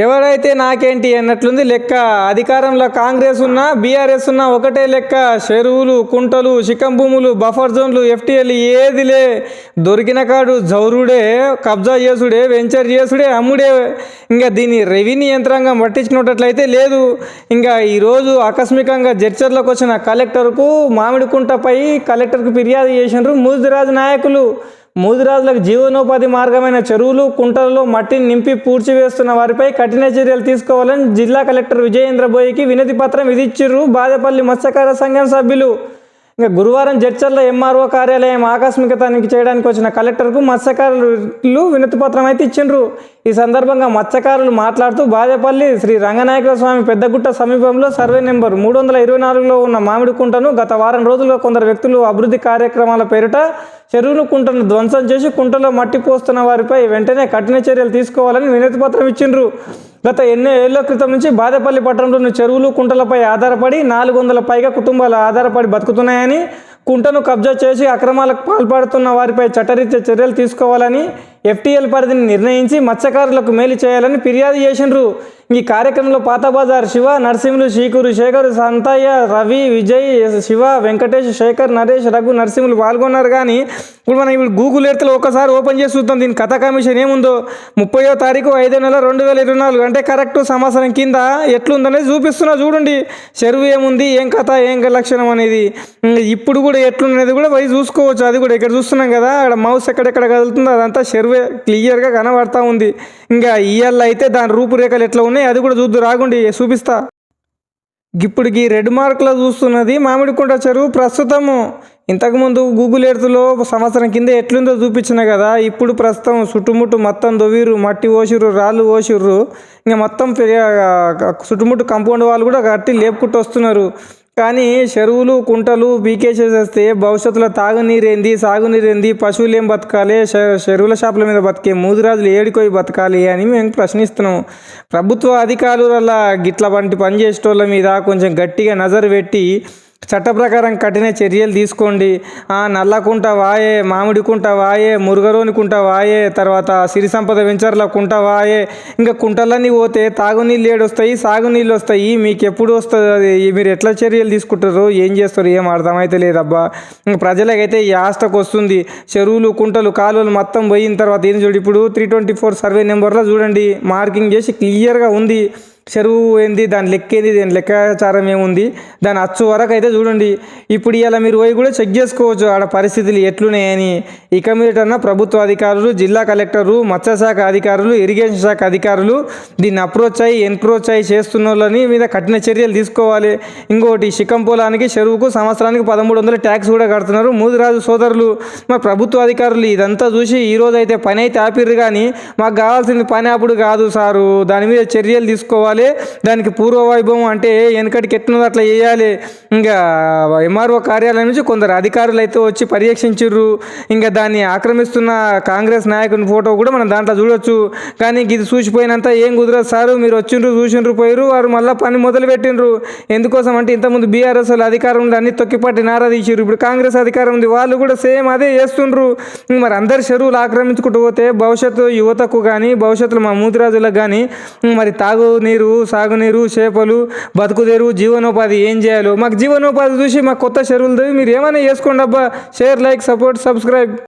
ఎవరైతే నాకేంటి అన్నట్లుంది లెక్క. అధికారంలో కాంగ్రెస్ ఉన్నా బీఆర్ఎస్ ఉన్నా ఒకటే లెక్క. చెరువులు, కుంటలు, చికం భూములు, బఫర్ జోన్లు, ఎఫ్టీఎల్ ఏదిలే. దొరికిన కాడు జౌరుడే, కబ్జా చేసుడే, వెంచర్ చేసుడే, అమ్ముడే. ఇంకా దీన్ని రెవెన్యూ యంత్రాంగం పట్టించుకున్నట్లయితే లేదు. ఇంకా ఈరోజు ఆకస్మికంగా జడ్చర్లకు వచ్చిన కలెక్టర్కు మామిడికుంటపై కలెక్టర్కు ఫిర్యాదు చేసినారు మూజిరాజు నాయకులు. మూజిరాజులకు జీవనోపాధి మార్గమైన చెరువులు, కుంటలలో మట్టిని నింపి పూడ్చివేస్తున్న వారిపై కఠిన చర్యలు తీసుకోవాలని జిల్లా కలెక్టర్ విజయేంద్ర బోయికి వినతి పత్రం ఇచ్చిర్రు బాదేపల్లి మత్స్యకార సంఘం సభ్యులు. ఇంకా గురువారం జడ్చర్ల ఎంఆర్ఓ కార్యాలయం ఆకస్మిక తనిఖీ చేయడానికి వచ్చిన కలెక్టర్కు మత్స్యకారులు వినతిపత్రం అయితే ఇచ్చిండ్రు. ఈ సందర్భంగా మత్స్యకారులు మాట్లాడుతూ బాదేపల్లి శ్రీ రంగనాయకుల స్వామి పెద్దగుట్ట సమీపంలో సర్వే నెంబర్ 324లో ఉన్న మామిడికుంటను గత వారం రోజులుగా కొందరు వ్యక్తులు అభివృద్ధి కార్యక్రమాల పేరిట చెరువును, కుంటను ధ్వంసం చేసి కుంటలో మట్టి పోస్తున్న వారిపై వెంటనే కఠిన చర్యలు తీసుకోవాలని వినతిపత్రం ఇచ్చిండ్రు. గత ఎన్నో ఏళ్ల క్రితం నుంచి బాదేపల్లి పట్టణంలోని చెరువులు, కుంటలపై ఆధారపడి 400 పైగా కుటుంబాలు ఆధారపడి బతుకుతున్నాయని, కుంటను కబ్జా చేసి అక్రమాలకు పాల్పడుతున్న వారిపై చట్టరీత్యా చర్యలు తీసుకోవాలని, ఎఫ్టీఎల్ పరిధిని నిర్ణయించి మత్స్యకారులకు మేలు చేయాలని ఫిర్యాదు చేసిండ్రు. ఈ కార్యక్రమంలో పాతబజార్ శివ, నరసింహులు, శీకూరు శేఖర్, సంతయ్య, రవి, విజయ్, శివ, వెంకటేష్, శేఖర్, నరేష్, రఘు, నరసింహులు పాల్గొన్నారు. కానీ ఇప్పుడు గూగుల్ ఎర్త్లో ఒకసారి ఓపెన్ చేసి చూద్దాం దీని కథ కమిషన్ ఏముందో. 30వ తారీఖు 5వ నెల 2024 అంటే కరెక్ట్ సంవత్సరం కింద ఎట్లుందనేది చూపిస్తున్నా చూడండి. చెరువు ఏముంది, ఏం కథ, ఏం లక్షణం అనేది. ఇప్పుడు కూడా ఎట్లున్నది కూడా పోయి చూసుకోవచ్చు. అది కూడా ఇక్కడ చూస్తున్నాం కదా, అక్కడ మౌస్ ఎక్కడెక్కడ కదులుతుందో అదంతా చెరువే క్లియర్గా కనబడతా ఉంది. ఇంకా ఇయ్యాల అయితే దాని రూపురేఖలు ఎట్లా ఉన్నాయి అది కూడా చూద్దు రాగుండి చూపిస్తా. ఇప్పుడుకి రెడ్ మార్క్లో చూస్తున్నది మామిడికుంట చెరువు ప్రస్తుతము. ఇంతకుముందు గూగుల్ ఎర్త్లో సంవత్సరం కింద ఎట్లుందో చూపించిన కదా. ఇప్పుడు ప్రస్తుతం చుట్టుముట్టు మొత్తం దొవ్విరు, మట్టి పోసిర్రు, రాళ్ళు పోసిర్రు. ఇంకా మొత్తం చుట్టుముట్టు కాంపౌండ్ వాళ్ళు కూడా కట్టి లేపుకుంటూ వస్తున్నారు. కానీ చెరువులు, కుంటలు పీకేసేస్తే భవిష్యత్తులో తాగునీరేంది, సాగునీరేంది, పశువులు ఏం బతకాలి, చెరువుల షాపుల మీద బతికే మూదిరాజులు ఏడికోయి బతకాలి అని మేము ప్రశ్నిస్తున్నాము. ప్రభుత్వ అధికారుల గిట్ల వంటి పని చేసేటోళ్ళ మీద కొంచెం గట్టిగా నజరు పెట్టి చట్ట ప్రకారం కఠిన చర్యలు తీసుకోండి. నల్లకుంట వాయే, మామిడికుంట వాయే, మురుగరోని కుంట వాయే, తర్వాత సిరి సంపద వెంచర్ల కుంట వాయే. ఇంకా కుంటలన్నీ పోతే తాగునీళ్ళు ఏడొస్తాయి, సాగునీళ్ళు వస్తాయి. మీకు ఎప్పుడు వస్తుంది అది? మీరు ఎట్లా చర్యలు తీసుకుంటారు, ఏం చేస్తారు, ఏం అర్థమైతే లేదబ్బా. ప్రజలకైతే ఈ ఆస్తకు వస్తుంది. చెరువులు, కుంటలు, కాలువలు మొత్తం పోయిన తర్వాత ఏం చూడు. ఇప్పుడు 324 సర్వే నెంబర్లో చూడండి మార్కింగ్ చేసి క్లియర్గా ఉంది. చెరువు ఏంది, దాని లెక్క ఏంది, దాని లెక్కాచారం ఏముంది, దాని అచ్చు వరకు అయితే చూడండి. ఇప్పుడు ఇలా మీరు పోయి కూడా చెక్ చేసుకోవచ్చు ఆడ పరిస్థితులు ఎట్లున్నాయని. ఇక మీదటన్నా ప్రభుత్వ అధికారులు, జిల్లా కలెక్టరు, మత్స్యశాఖ అధికారులు, ఇరిగేషన్ శాఖ అధికారులు దీన్ని అప్రోచ్ అయ్యి ఎన్క్రోచ్ అయ్యి చేస్తున్న వాళ్ళని మీద కఠిన చర్యలు తీసుకోవాలి. ఇంకోటి చికం పొలానికి, చెరువుకు సంవత్సరానికి 1300 ట్యాక్స్ కూడా కడుతున్నారు మూదిరాజు సోదరులు. మరి ప్రభుత్వ అధికారులు ఇదంతా చూసి ఈరోజు అయితే పని అయితే ఆపిర్రు. కానీ మాకు కావాల్సింది పని అప్పుడు కాదు సారు, దాని మీద చర్యలు తీసుకోవాలి. దానికి పూర్వ వైభవం అంటే వెనకటికి ఎట్లుందో అట్లా చేయాలి. ఇంకా ఎంఆర్ఓ కార్యాలయం నుంచి కొందరు అధికారులు అయితే వచ్చి పర్యవేక్షించారు. ఇంకా దాన్ని ఆక్రమిస్తున్న కాంగ్రెస్ నాయకుని ఫోటో కూడా మనం దాంట్లో చూడొచ్చు. కానీ ఇది చూసిపోయినంత ఏం కుదరదు సారు, మీరు వచ్చిండ్రు, చూసిండ్రు, పోయారు, వారు మళ్ళీ పని మొదలు పెట్టిండ్రు. ఎందుకోసం అంటే ఇంతకుముందు బీఆర్ఎస్ అధికారం ఉండి అన్ని తొక్కిపట్టి నారాదీశారు. ఇప్పుడు కాంగ్రెస్ అధికారం ఉంది, వాళ్ళు కూడా సేమ్ అదే చేస్తుండ్రు. మరి అందరు చెరువులు ఆక్రమించుకుంటూ పోతే భవిష్యత్తు యువతకు కానీ, భవిష్యత్తులో మా మూతిరాజులకు కానీ మరి తాగునీరు, సాగునీరు, చేపలు, బతుకుదేరు, జీవనోపాధి ఏం చేయాలో. మాకు జీవనోపాధి చూసి మాకు కొత్త చెరువులు మీరు ఏమైనా చేసుకోండి అబ్బా. Share, like, support, subscribe.